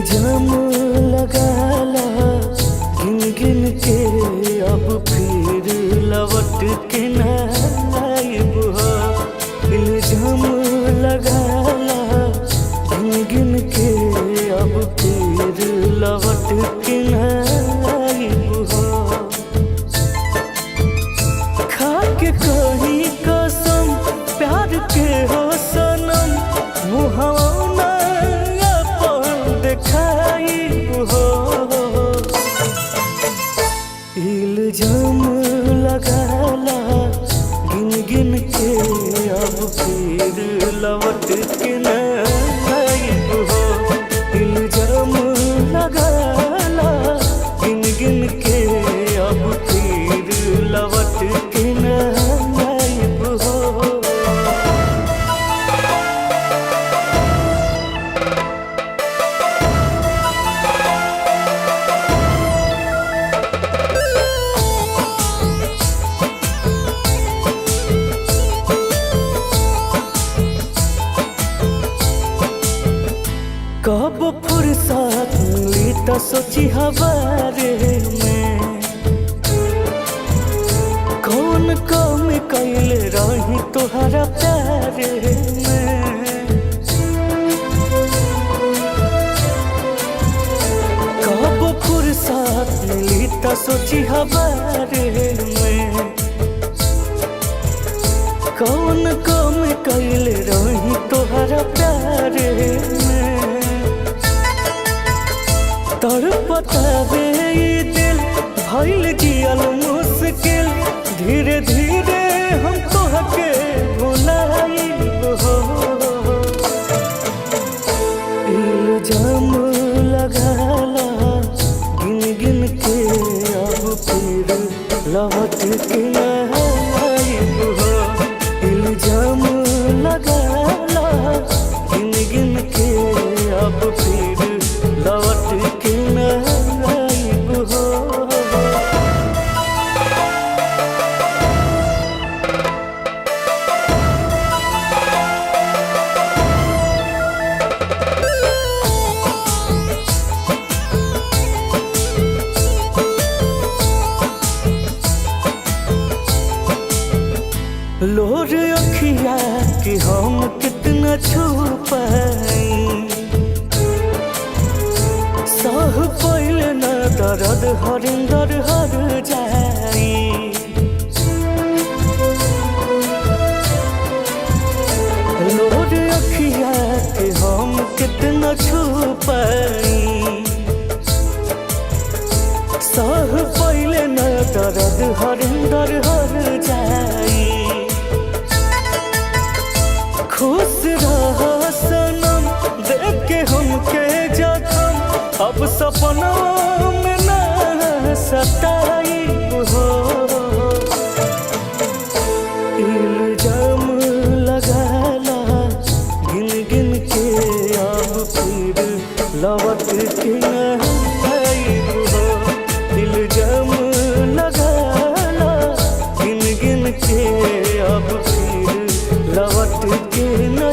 इल्जाम लगाला गिन गिन के अब फिर लौट के ना आइब हो। इल्जाम लगाला गिन गिन के अब फिर लौट के ना आइब हो। खा के कहीं कसम प्यार के हो सनम मुहावना अपन देखाइब हो। इल्जाम लगाला गिन गिन के अब फिर लौट के ना आइब हो। इल्जाम लगाला गिन गिन के अब फिर लौट के ना आइब हो। कब फुर्सत मिली तो सोची हवारे में कौन कम कैल रही तोहरा प्यारे में। कब फुर्सत मिली तो सोची हवारे में कौन कम कैल रही तोहरा प्यारे में। तड़पतावे ये दिल भइल जियल मुश्किल धीरे धीरे हम तोहके भुलाइब हो। इल्जाम लगाला गिन गिन के अब फिर लौट के ना आइब हो। इल्जाम लगाला गिन गिन के अब फिर लौट के ना आइब हो। लोर अखिया कि हम कितना छुपाई सह पैल न दर्द हरिंदर हर जाई। लोर अखिया कि हम कितना छुपाई सह पैल न दर्द हरिंदर हर जाई। खुश रह सनम देख के हमके जखम अब सपना में ना सताइब हो। इल्जाम लगाला गिन गिन के अब फिर लौट के ना आइब हो। इल्जाम लगाला गिन गिन के अब फिर लौट के ना